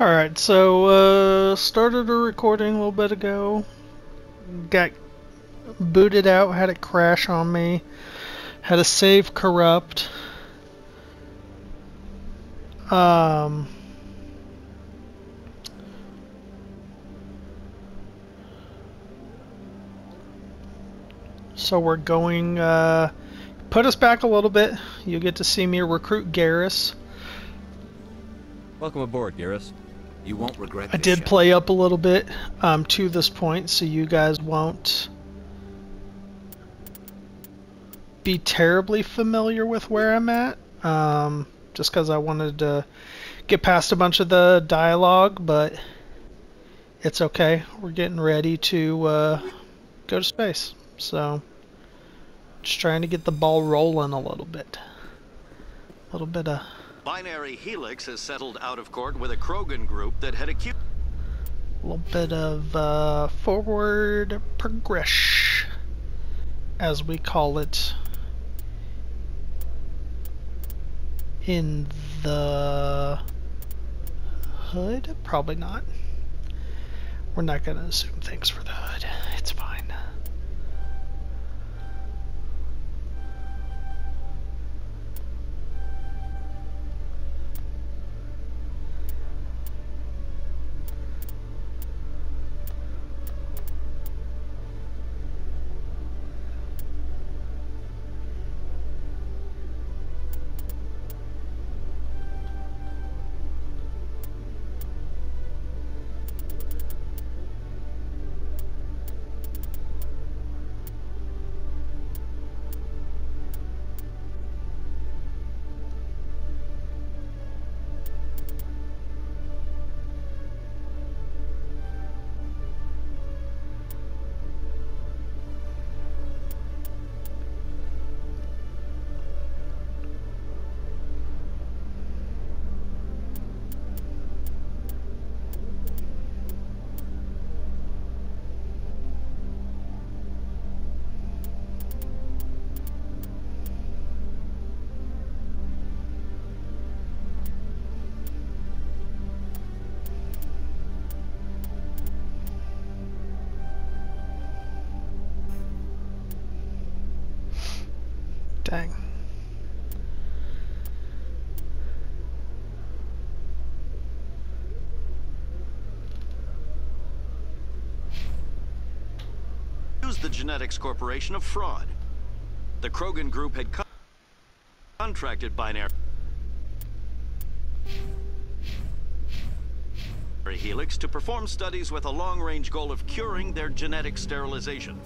Alright, so started a recording a little bit ago. Got booted out, had it crash on me. Had a save corrupt. So we're going, put us back a little bit. You get to see me recruit Garrus. Welcome aboard, Garrus. You won't regret this. I did play up a little bit to this point, so you guys won't be terribly familiar with where I'm at. Just because I wanted to get past a bunch of the dialogue, but it's okay. We're getting ready to go to space. So, just trying to get the ball rolling a little bit. A little bit of... Binary Helix has settled out of court with a Krogan group that had accused... A little bit of forward progress, as we call it in the hood. Probably not. We're not going to assume things for the hood. It's fine. Dang. accused the Genetics Corporation of fraud. The Krogan group had contracted Binary Helix to perform studies with a long-range goal of curing their genetic sterilization.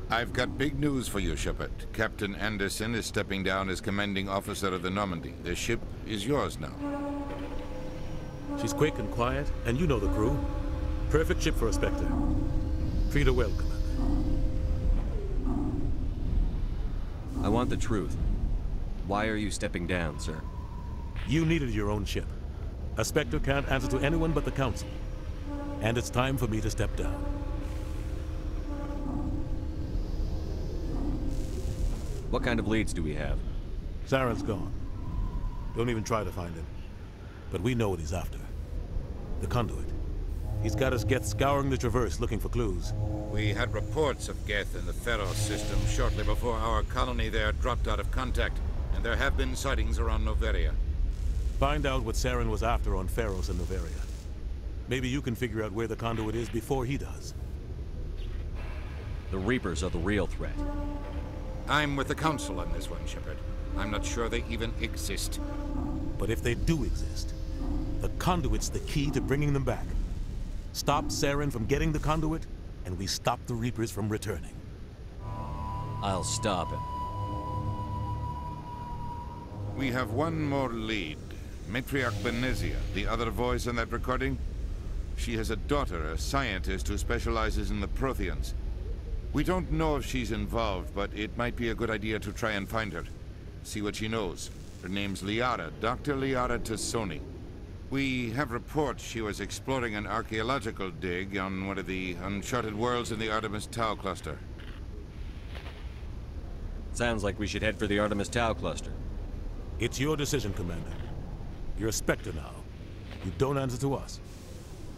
I've got big news for you, Shepard. Captain Anderson is stepping down as commanding officer of the Normandy. The ship is yours now. She's quick and quiet, and you know the crew. Perfect ship for a Spectre. Treat her well, Commander. I want the truth. Why are you stepping down, sir? You needed your own ship. A Spectre can't answer to anyone but the Council. And it's time for me to step down. What kind of leads do we have? Saren's gone. Don't even try to find him. But we know what he's after. The conduit. He's got us Geth scouring the Traverse looking for clues. We had reports of Geth in the Pharos system shortly before our colony there dropped out of contact, and there have been sightings around Noveria. Find out what Saren was after on Pharos and Noveria. Maybe you can figure out where the conduit is before he does. The Reapers are the real threat. I'm with the Council on this one, Shepard. I'm not sure they even exist. But if they do exist, the conduit's the key to bringing them back. Stop Saren from getting the conduit, and we stop the Reapers from returning. I'll stop him. We have one more lead. Matriarch Benezia, the other voice in that recording. She has a daughter, a scientist who specializes in the Protheans. We don't know if she's involved, but it might be a good idea to try and find her. See what she knows. Her name's Liara, Dr. Liara Tassoni. We have reports she was exploring an archaeological dig on one of the uncharted worlds in the Artemis Tau cluster. Sounds like we should head for the Artemis Tau cluster. It's your decision, Commander. You're a Spectre now. You don't answer to us.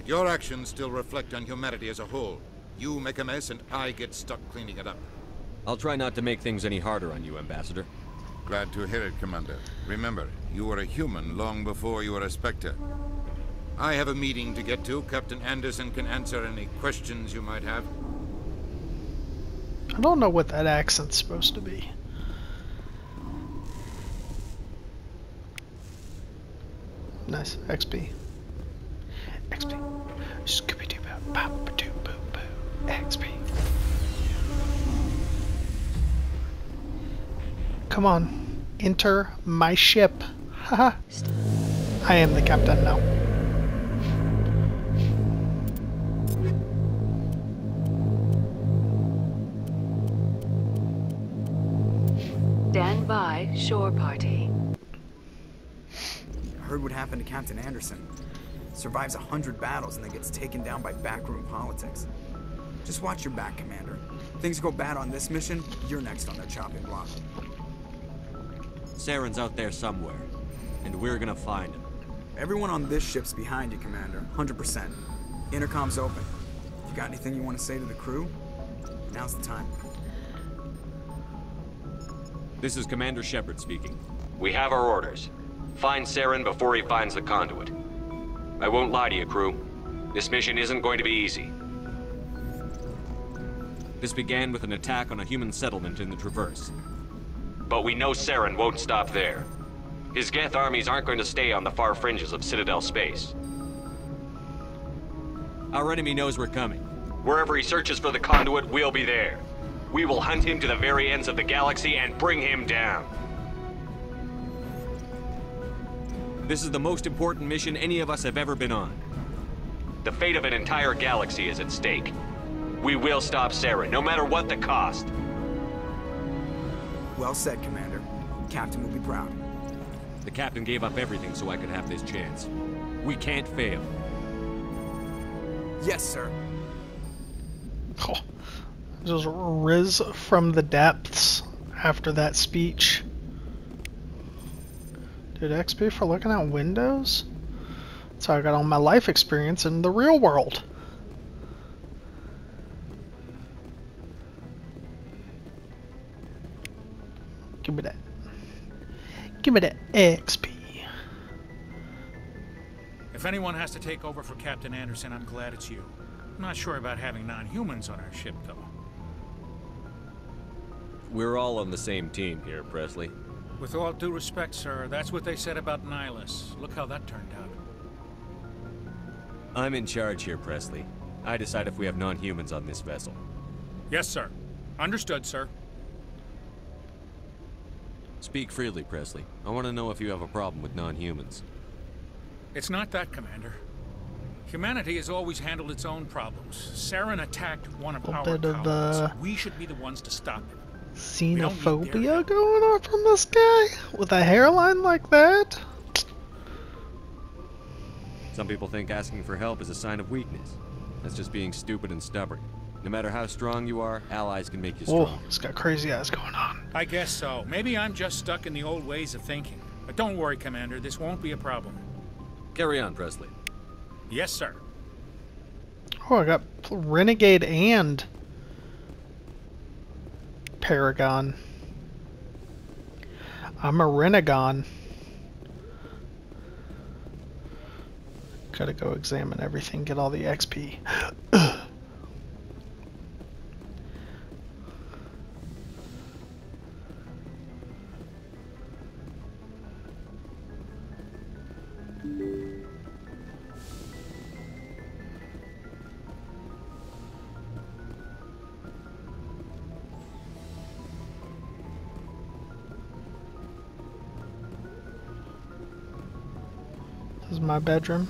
Your actions still reflect on humanity as a whole. You make a mess and I get stuck cleaning it up. I'll try not to make things any harder on you, Ambassador. Glad to hear it, Commander. Remember, you were a human long before you were a Spectre. I have a meeting to get to. Captain Anderson can answer any questions you might have. I don't know what that accent's supposed to be. Nice. XP. XP. Scooby-Doo-Bop-Bop-Doo-Boo-Boo. XP. Come on. Enter my ship. Haha. I am the captain now. Stand by, shore party. Heard what happened to Captain Anderson. Survives 100 battles and then gets taken down by backroom politics. Just watch your back, Commander. Things go bad on this mission, you're next on their chopping block. Saren's out there somewhere, and we're gonna find him. Everyone on this ship's behind you, Commander. 100%. Intercom's open. You got anything you want to say to the crew? Now's the time. This is Commander Shepard speaking. We have our orders. Find Saren before he finds the conduit. I won't lie to you, crew. This mission isn't going to be easy. This began with an attack on a human settlement in the Traverse. But we know Saren won't stop there. His Geth armies aren't going to stay on the far fringes of Citadel space. Our enemy knows we're coming. Wherever he searches for the conduit, we'll be there. We will hunt him to the very ends of the galaxy and bring him down. This is the most important mission any of us have ever been on. The fate of an entire galaxy is at stake. We will stop Saren, no matter what the cost. Well said, Commander. Captain will be proud. The captain gave up everything so I could have this chance. We can't fail. Yes, sir. Oh, just riz from the depths after that speech. Dude, XP for looking out windows? That's how I got all my life experience in the real world. Give me that. Give me that XP. If anyone has to take over for Captain Anderson, I'm glad it's you. I'm not sure about having non-humans on our ship, though. We're all on the same team here, Presley. With all due respect, sir, that's what they said about Nihilus. Look how that turned out. I'm in charge here, Presley. I decide if we have non-humans on this vessel. Yes, sir. Understood, sir. Speak freely, Presley. I want to know if you have a problem with non-humans. It's not that, Commander. Humanity has always handled its own problems. Saren attacked one of our colonies. We should be the ones to stop it. Xenophobia going on from this guy? With a hairline like that? Some people think asking for help is a sign of weakness. That's just being stupid and stubborn. No matter how strong you are, allies can make you strong. Whoa, he's got crazy eyes going on. I guess so. Maybe I'm just stuck in the old ways of thinking. But don't worry, Commander. This won't be a problem. Carry on, Presley. Yes, sir. Oh, I got Renegade and Paragon. I'm a Renegon. Gotta go examine everything, get all the XP. This is my bedroom.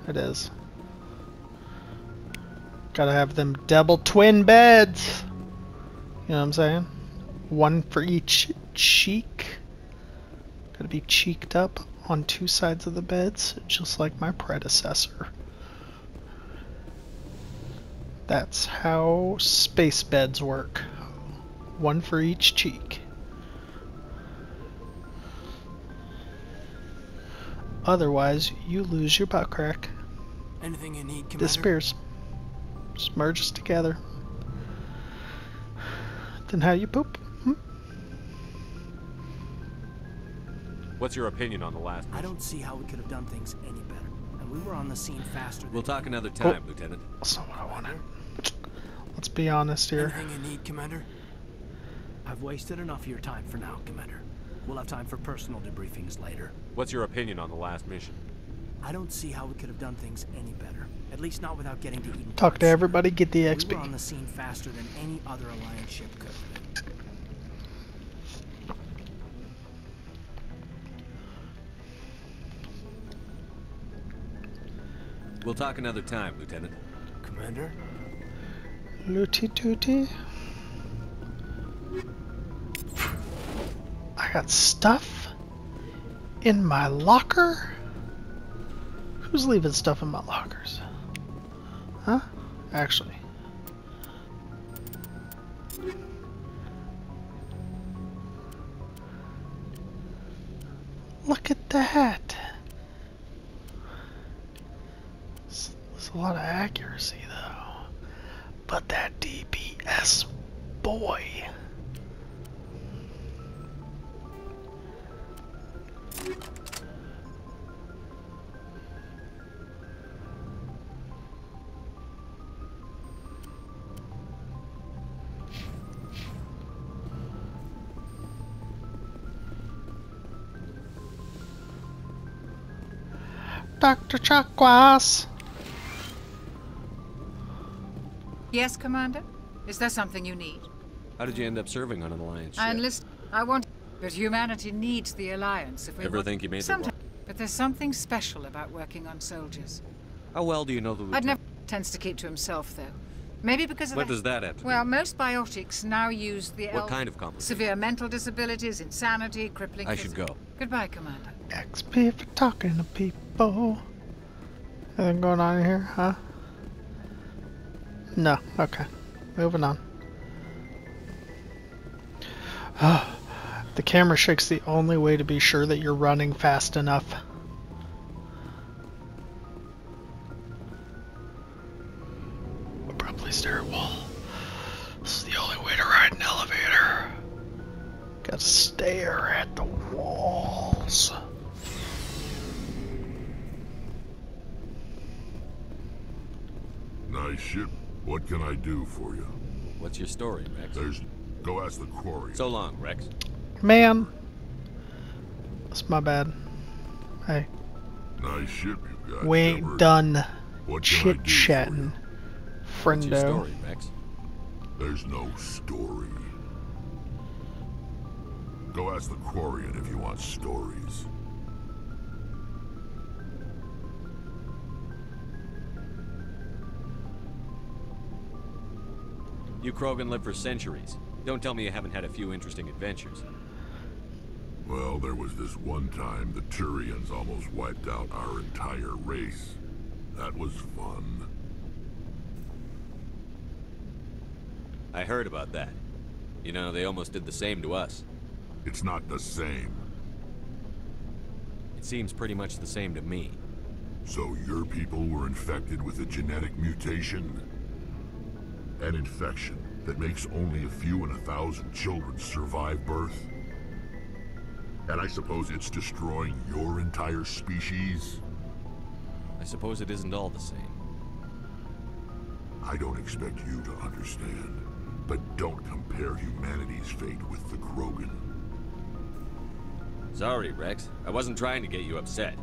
It is. Gotta have them double twin beds. You know what I'm saying? One for each cheek. Gotta be cheeked up on two sides of the beds, just like my predecessor. That's how space beds work. One for each cheek. Otherwise, you lose your butt crack. Anything you need, Commander? Disappears. Just merges together. Then how you poop? What's your opinion on the last mission? I don't see how we could have done things any better. And we were on the scene faster than... We'll talk another time, Lieutenant. That's not what I wanted. Let's be honest here. Anything you need, Commander? I've wasted enough of your time for now, Commander. We'll have time for personal debriefings later. What's your opinion on the last mission? I don't see how we could have done things any better. At least not without getting to Eden. Talk to everybody, get the XP. We were on the scene faster than any other Alliance ship could. We'll talk another time, Lieutenant. Commander? Looty tooty. I got stuff in my locker? Who's leaving stuff in my lockers? Huh? Actually. Look at that. There's a lot of accuracy though. But that DPS boy. Dr. Chakwas. Yes, Commander? Is there something you need? How did you end up serving on an Alliance ship? I enlist. I want. But humanity needs the Alliance if we Ever think you made the wrong? But there's something special about working on soldiers. How well do you know the Lieutenant? I'd never. Tends to keep to himself, though. Maybe because of What does that have to do? Well, most biotics now use the What kind of complications? severe mental disabilities, insanity, crippling... I should go. Goodbye, Commander. XP for talking to people. Anything going on in here, huh? No, okay. Moving on. The camera shake's the only way to be sure that you're running fast enough. Probably stair wall. This is the only way to ride an elevator. Gotta stare at the walls. Nice ship. What can I do for you? What's your story, Rex? Go ask the quarry. So long, Rex. Man. That's my bad. Hey. Nice ship you got. We ain't Shepard. done What chit-chatting, What's your friendo. story, Rex? There's no story. Go ask the Quarian if you want stories. You Krogan lived for centuries. Don't tell me you haven't had a few interesting adventures. Well, there was this one time the Turians almost wiped out our entire race. That was fun. I heard about that. You know, they almost did the same to us. It's not the same. It seems pretty much the same to me. So your people were infected with a genetic mutation? An infection that makes only a few in 1,000 children survive birth? And I suppose it's destroying your entire species? I suppose it isn't all the same. I don't expect you to understand, but don't compare humanity's fate with the Krogan. Sorry, Rex. I wasn't trying to get you upset.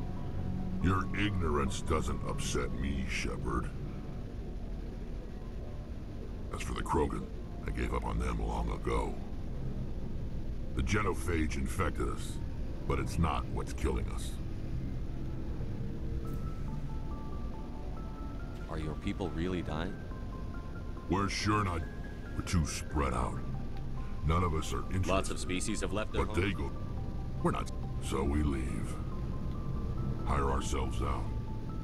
Your ignorance doesn't upset me, Shepard. As for the Krogan, I gave up on them long ago. The genophage infected us, but it's not what's killing us. Are your people really dying? We're sure not. We're too spread out. None of us are interested. Lots of species have left their But home. they go. We're not. So we leave. Hire ourselves out.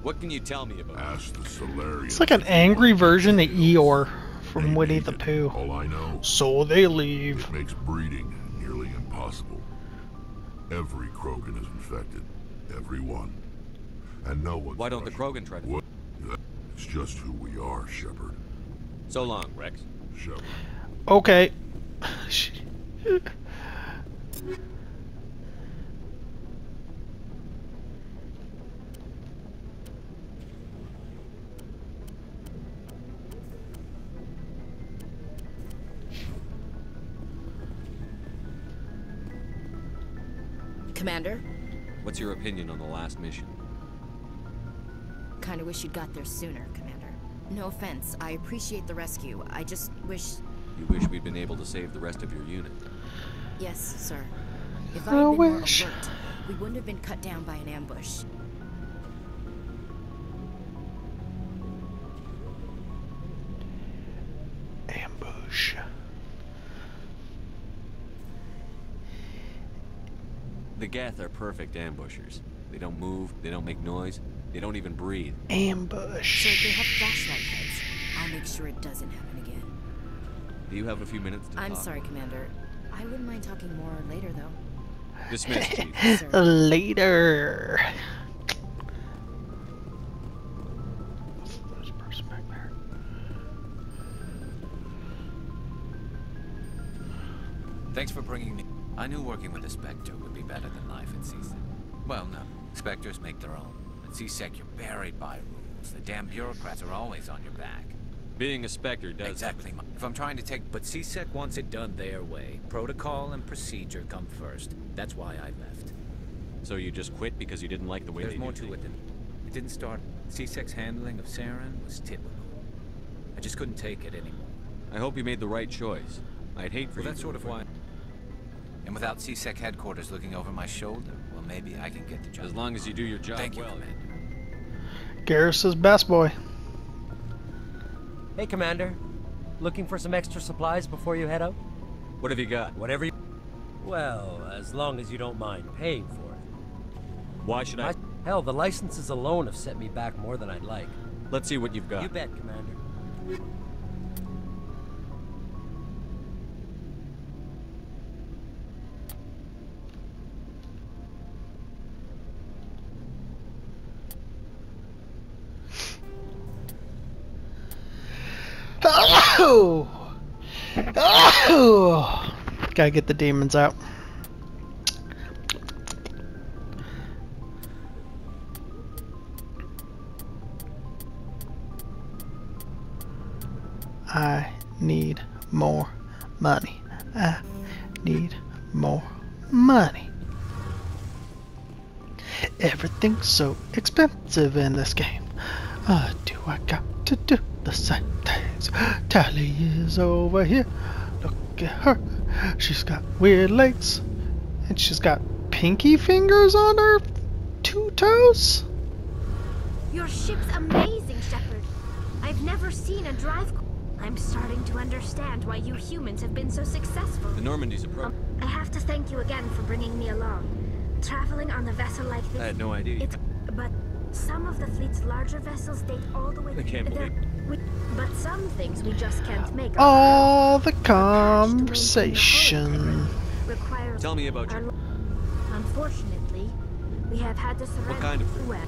What can you tell me about? Ask the Solarians. It's like an angry version of Eeyore from Winnie the Pooh. All I know, so they leave. It makes breeding nearly impossible. Every Krogan is infected. Every one. And no one. Why don't the Krogan try to... It's just who we are, Shepard. So long, Rex. Shepard. Okay. Commander? What's your opinion on the last mission? Kinda wish you'd got there sooner, Commander. No offense, I appreciate the rescue. I just wish... You wish we'd been able to save the rest of your unit? Yes, sir. If I had been more alert, we wouldn't have been cut down by an ambush. Ambush. The Geth are perfect ambushers. They don't move, they don't make noise, they don't even breathe. Ambush. So they have flashlight heads. I'll make sure it doesn't happen again. Do you have a few minutes to talk? I'm sorry, Commander. I wouldn't mind talking more later, though. Dismissed, Chief. Later. Thanks for bringing me. I knew working with a Spectre would be better than life at CSEC. Well, no. Spectres make their own. At CSEC, you're buried by rules. The damn bureaucrats are always on your back. Being a Spectre does... Exactly. If I'm trying to take... But CSEC wants it done their way. Protocol and procedure come first. That's why I left. So you just quit because you didn't like the way There's more to it than... It didn't start... CSEC's handling of Saren was typical. I just couldn't take it anymore. I hope you made the right choice. I'd hate for you that's sort of why... And without CSEC headquarters looking over my shoulder, well, maybe I can get the job. As long as you do your job Thank you, well. Commander. Garrus's best boy. Hey, Commander. Looking for some extra supplies before you head out? What have you got? Whatever you... Well, as long as you don't mind paying for it. Why should I... Hell, the licenses alone have set me back more than I'd like. Let's see what you've got. You bet, Commander. Oh! Oh! Gotta get the demons out. I need more money. I need more money. Everything's so expensive in this game. Do I got to do the same things? Tally is over here. Look at her. She's got weird legs. And she's got pinky fingers on her 2 toes. Your ship's amazing, Shepard. I've never seen a drive... I'm starting to understand why you humans have been so successful. The Normandy's approach. I have to thank you again for bringing me along. Traveling on a vessel like this... I had no idea. But some of the fleet's larger vessels date all the way... I can't believe... But some things we just can't make... All the conversation. Tell me about your... Unfortunately, we have had to surrender... What kind of... Well,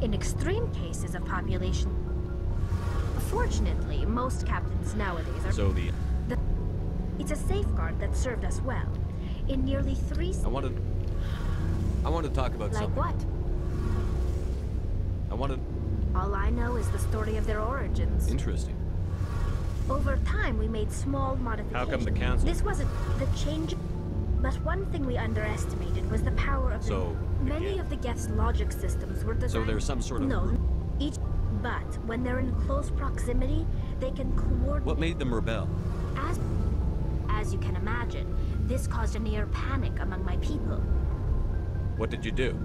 in extreme cases of population... Fortunately, most captains nowadays are... So It's a safeguard that served us well. In nearly 3... I want to talk about something. Like what? I want to... All I know is the story of their origins. Interesting. Over time, we made small modifications. How come the council... This wasn't the change... But one thing we underestimated was the power of Many of the Geth's logic systems were designed... So there's some sort of... No, each... But when they're in close proximity, they can coordinate... What made them rebel? As you can imagine, this caused a near panic among my people. What did you do?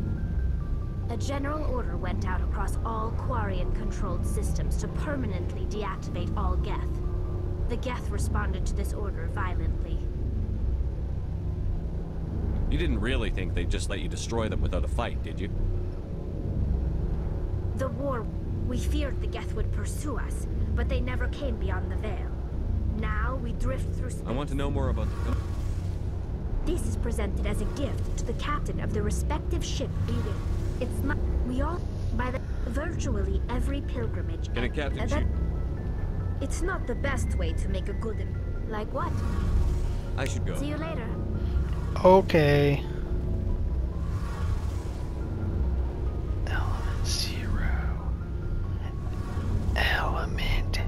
A general order went out across all Quarian-controlled systems to permanently deactivate all Geth. The Geth responded to this order violently. You didn't really think they'd just let you destroy them without a fight, did you? The war... We feared the Geth would pursue us, but they never came beyond the veil. Now we drift through space. I want to know more about the... This is presented as a gift to the captain of the respective ship leaving. It's not... We all... By the... Virtually every pilgrimage... Can a captain shoot? It's not the best way to make a good... Like what? I should go. See you later. Okay. Element 0. Element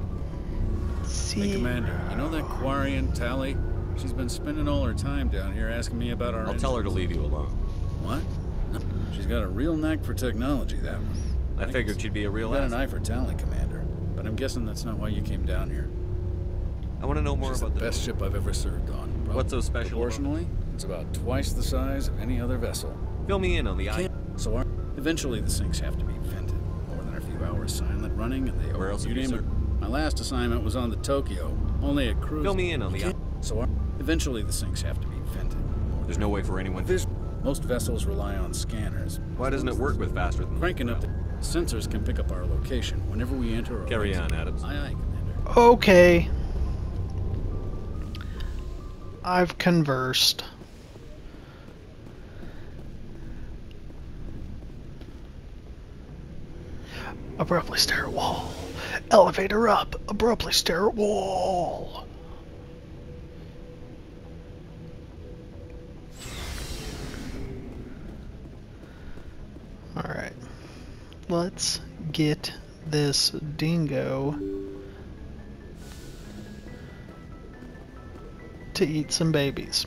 0. Hey, Commander, you know that Quarian Tally? She's been spending all her time down here asking me about our... I'll tell her to leave you alone. What? She's got a real knack for technology, that one. I figured she'd be a real asset. asset. Got an eye for Tally, Commander. But I'm guessing that's not why you came down here. I want to know more about the best ship I've ever served on. Probably. What's so special? Proportionally, it's about twice the size of any other vessel. Fill me in on the eye. So eventually the sinks have to be vented. More than a few hours silent running, and they... Where else have you served? My last assignment was on the Tokyo. Only a cruise... Fill me in on the eye. So eventually the sinks have to be vented. There's no way for anyone to... Most vessels rely on scanners. Why doesn't it work with faster than... Cranking up the sensors can pick up our location whenever we enter or... Carry on, Adams. Aye, aye, Commander. Okay. I've conversed. Abruptly stare at wall. Elevator up. Abruptly stare at wall. Alright. Let's get this dingo to eat some babies.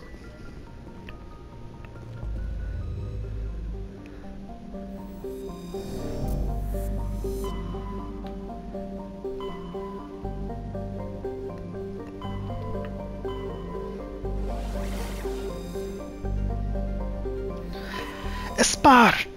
Esparta.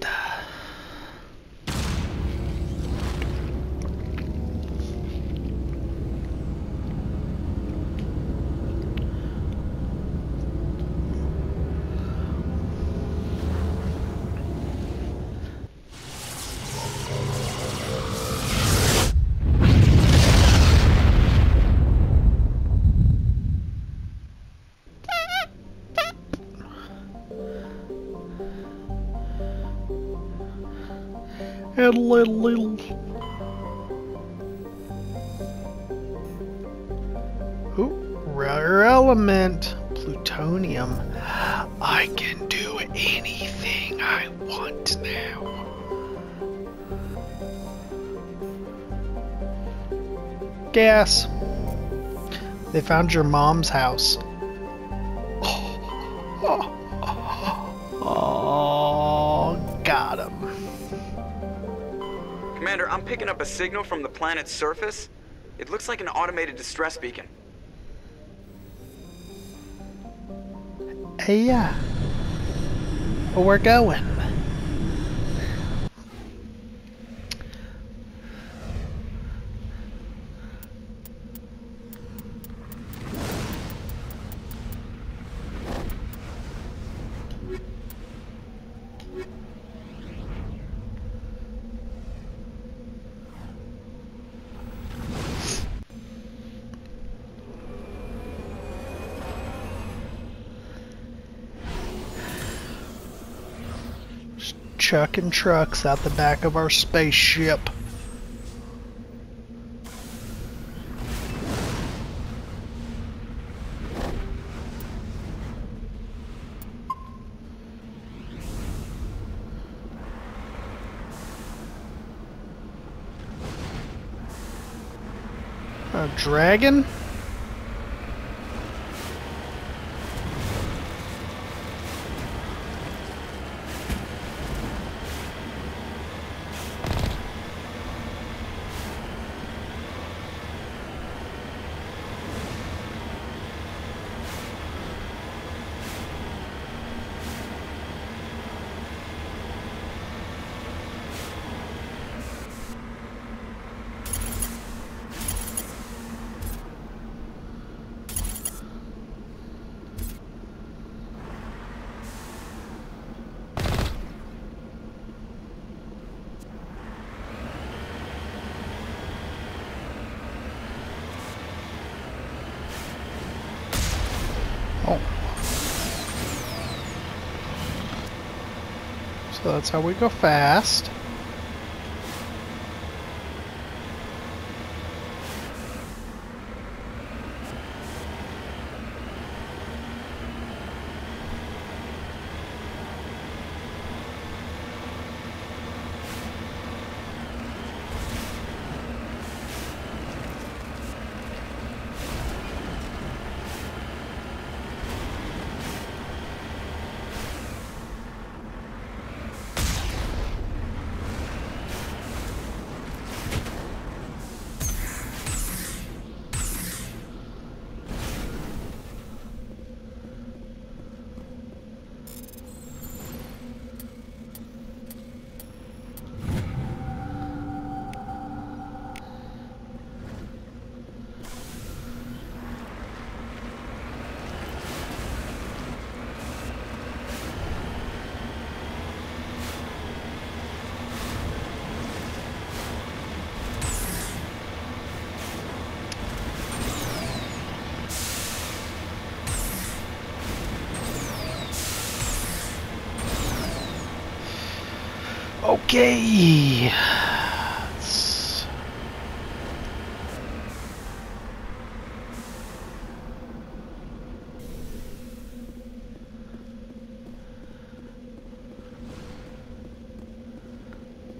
And little. Ooh, rare element. Plutonium. I can do anything I want now. Gas. They found your mom's house. Oh, got him. Commander, I'm picking up a signal from the planet's surface. It looks like an automated distress beacon. Hey, yeah. Well, we're going. Chucking trucks out the back of our spaceship. A dragon? Oh. So that's how we go fast. Okay.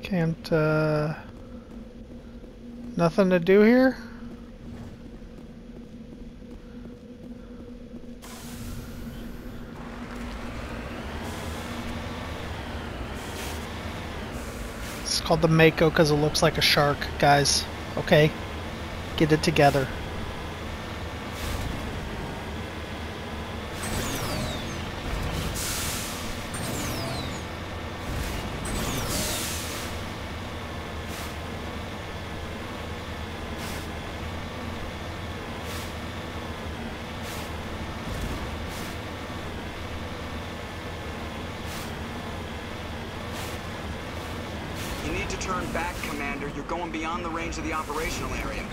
Can't, nothing to do here? It's called the Mako because it looks like a shark, guys. Okay? Get it together. You need to turn back, Commander. You're going beyond the range of the operational area.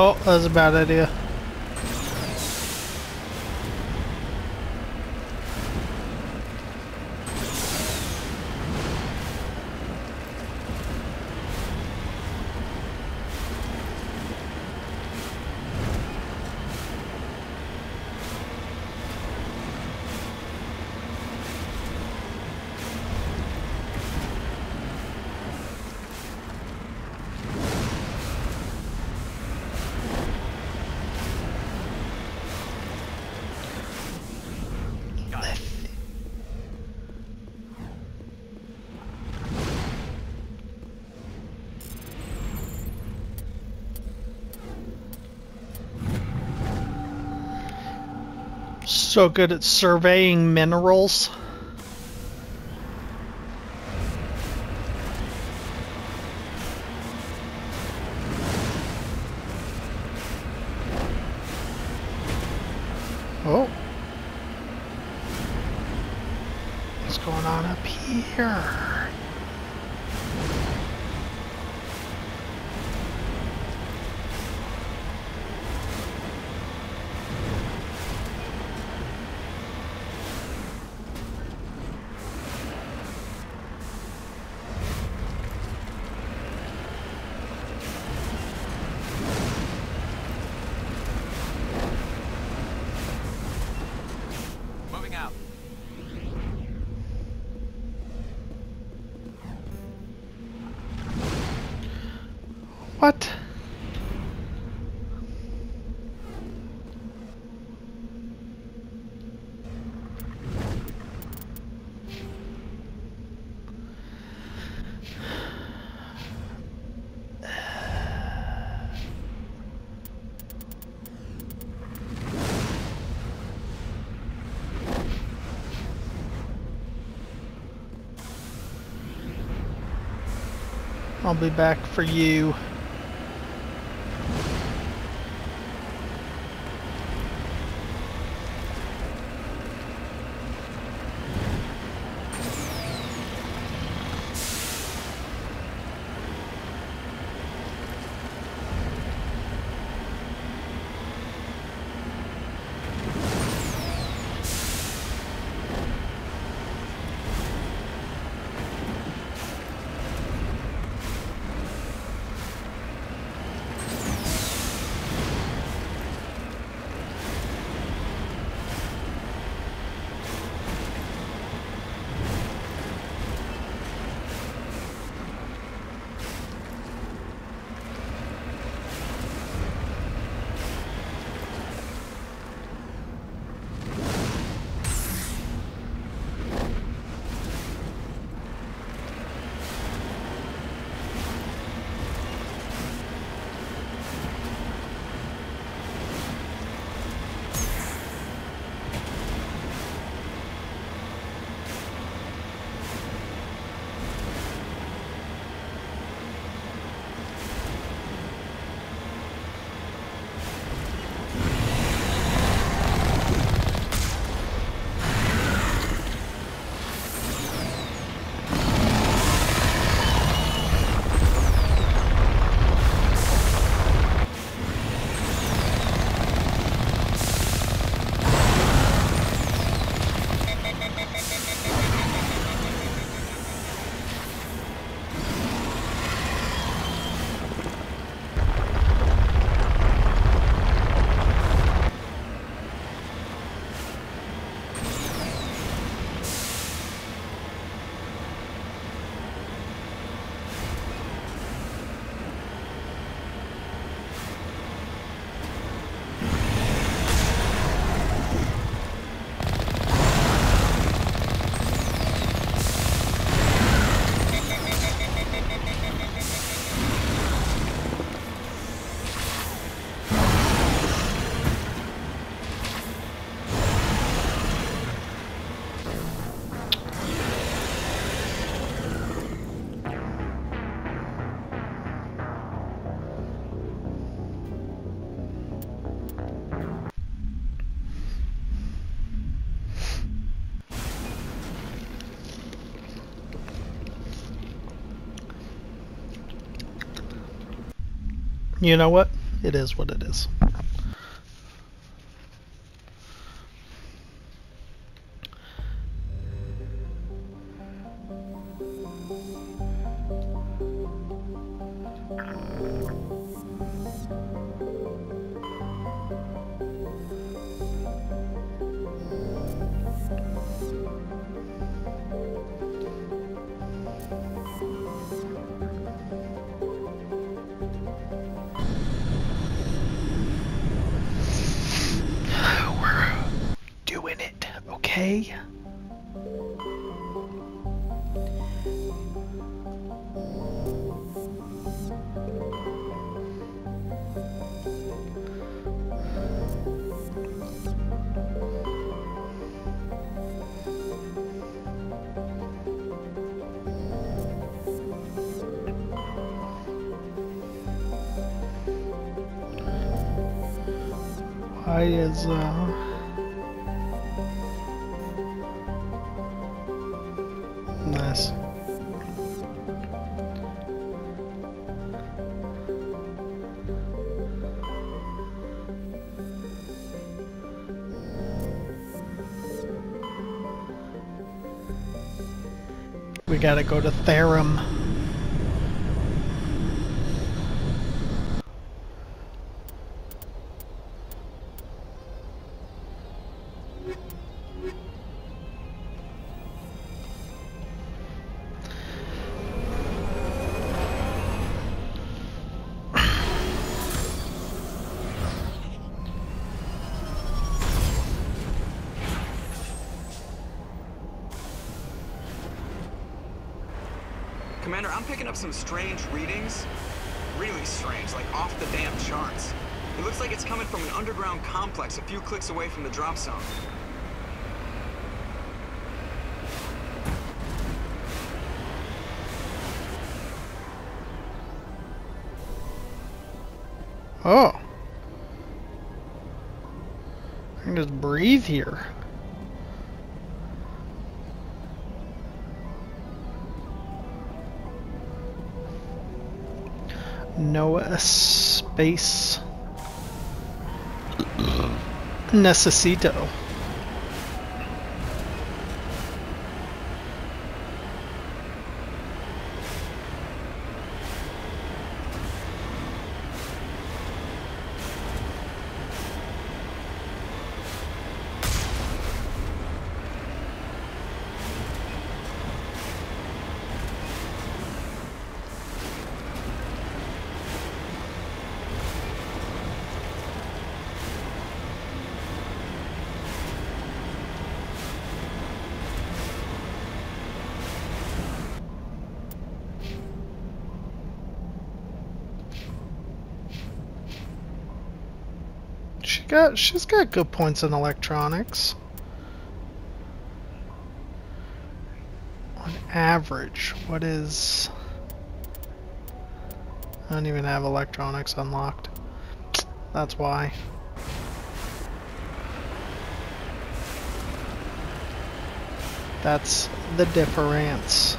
Oh, that was a bad idea. So good at surveying minerals. Oh. What's going on up here? Moving out. What? I'll be back for you. You know what? It is what it is. Okay. Why is nice. We gotta go to Therum. Commander, I'm picking up some strange readings. Really strange, like off the damn charts. It looks like it's coming from an underground complex a few clicks away from the drop zone. Oh. I can just breathe here. No space. Necesito. She's got good points in electronics. On average, what is... I don't even have electronics unlocked. That's why. That's the difference.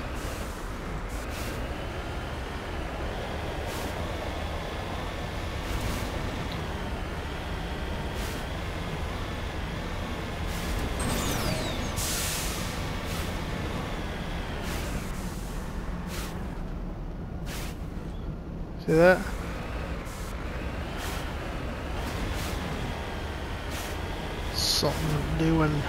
See that? Something doing.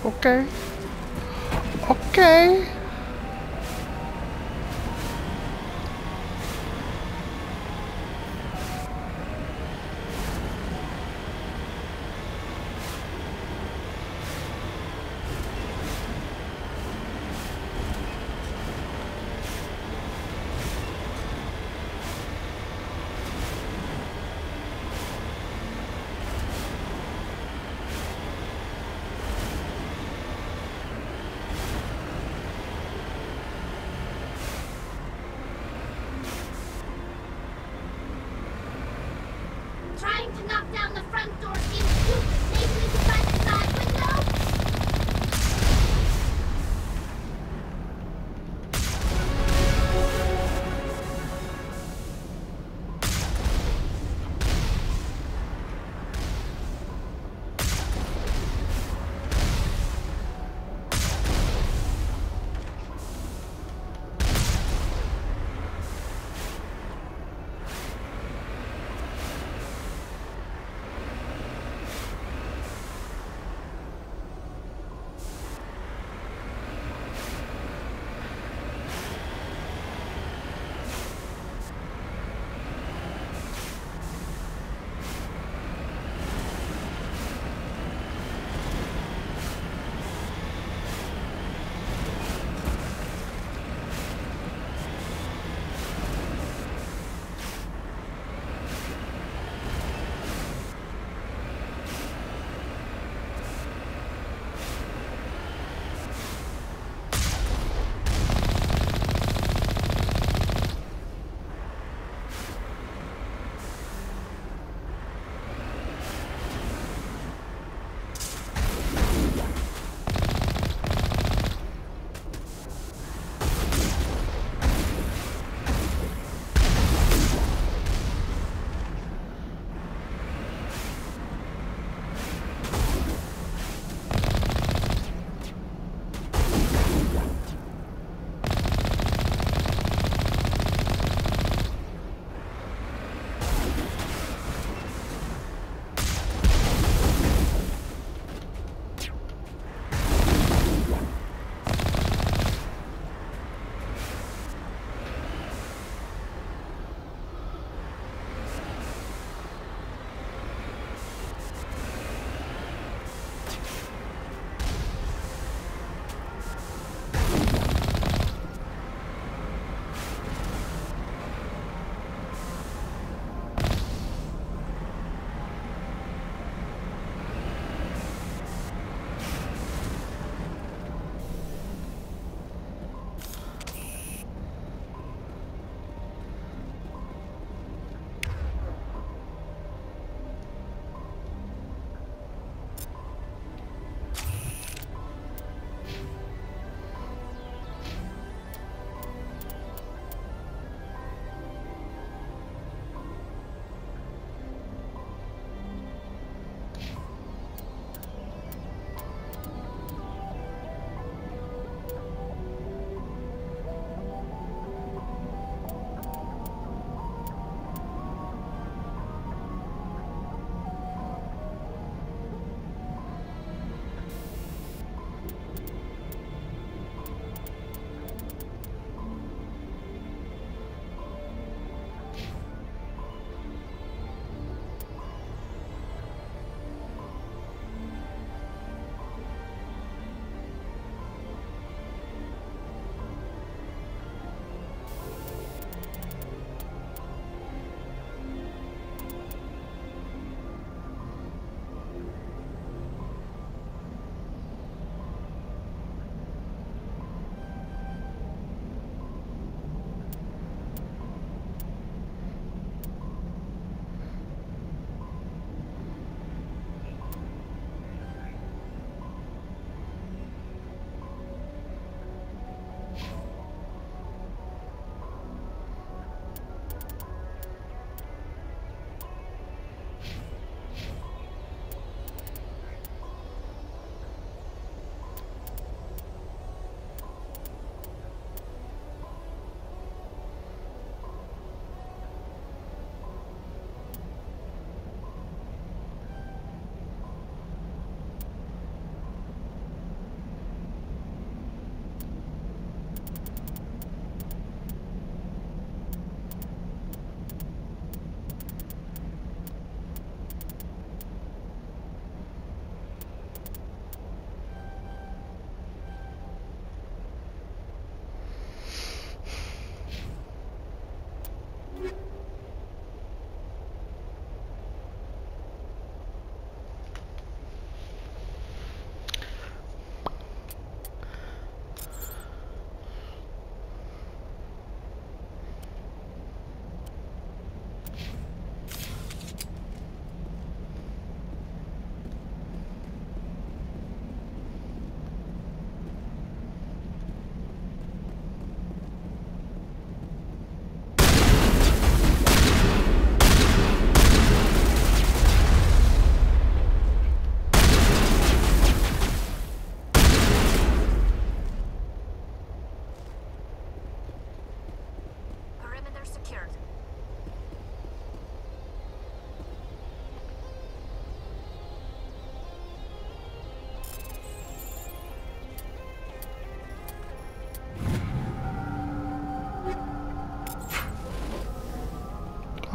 Okay. Okay. Trying to knock down the front door seems stupid. Maybe we can try the side window?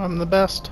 I'm the best.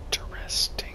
Interesting.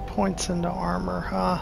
Points into armor, huh?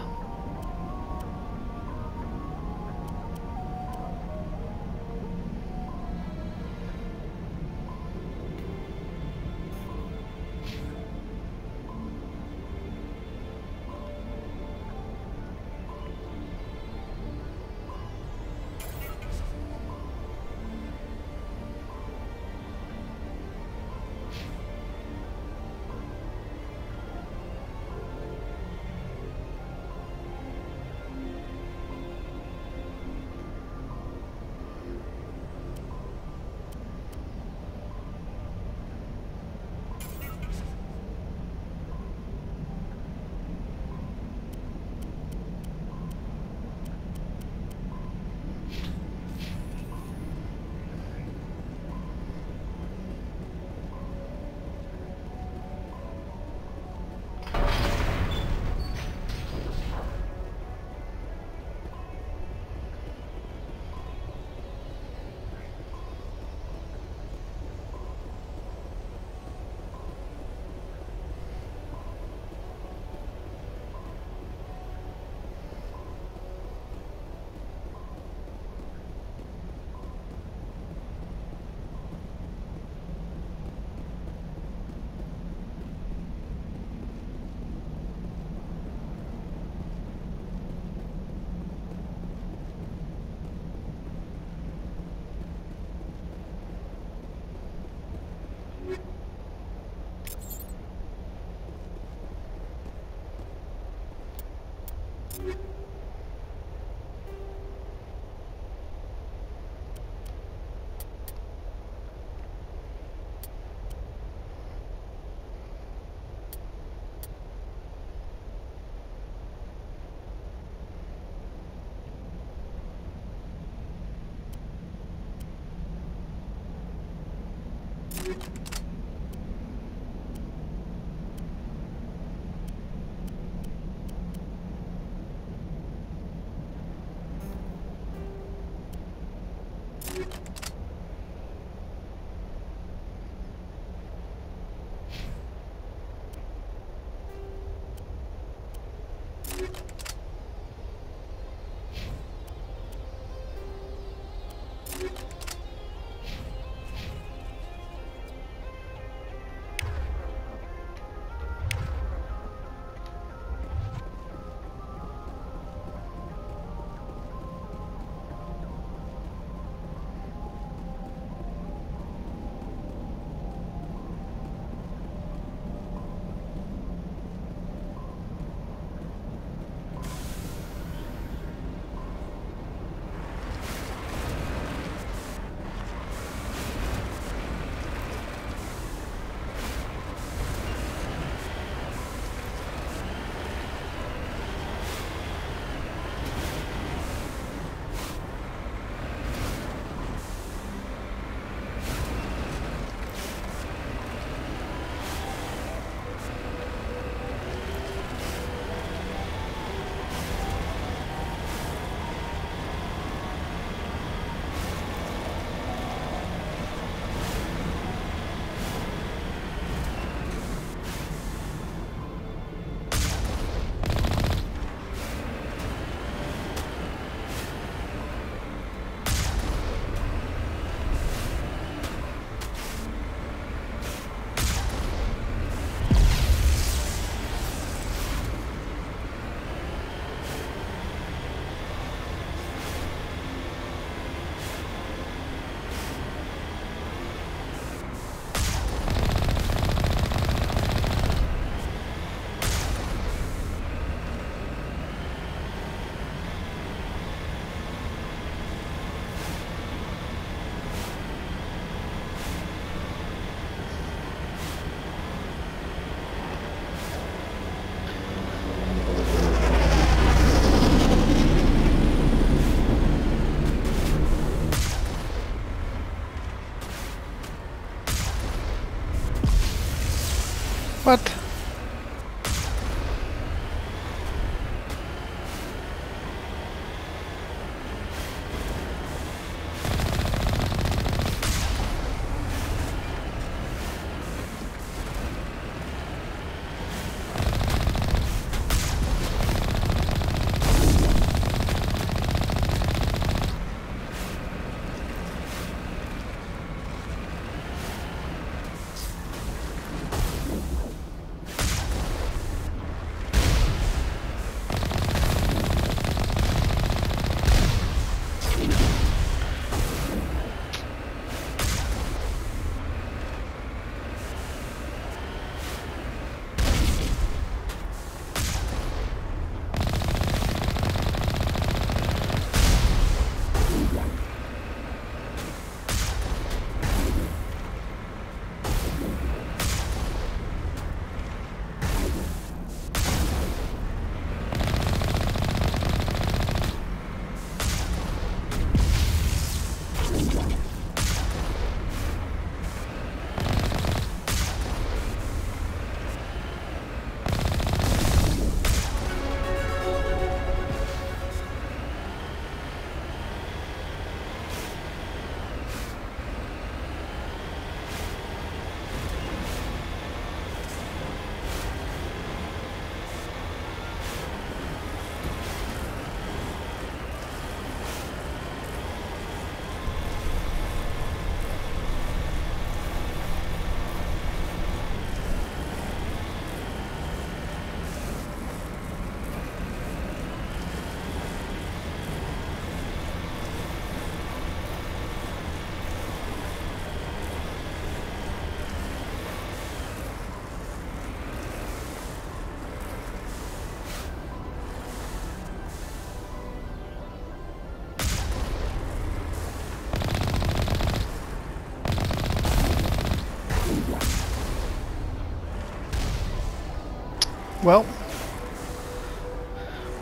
well,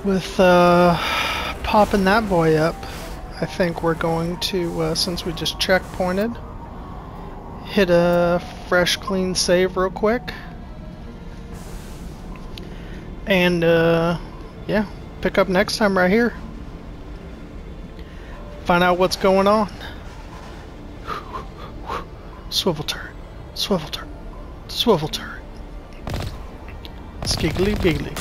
with popping that boy up, I think we're going to, since we just checkpointed, hit a fresh, clean save real quick. And, yeah, pick up next time right here. Find out what's going on. Swivel turret, swivel turret, swivel turret. Skiggly biggly.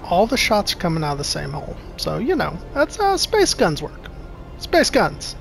All the shots are coming out of the same hole. So, you know, that's how space guns work. Space guns.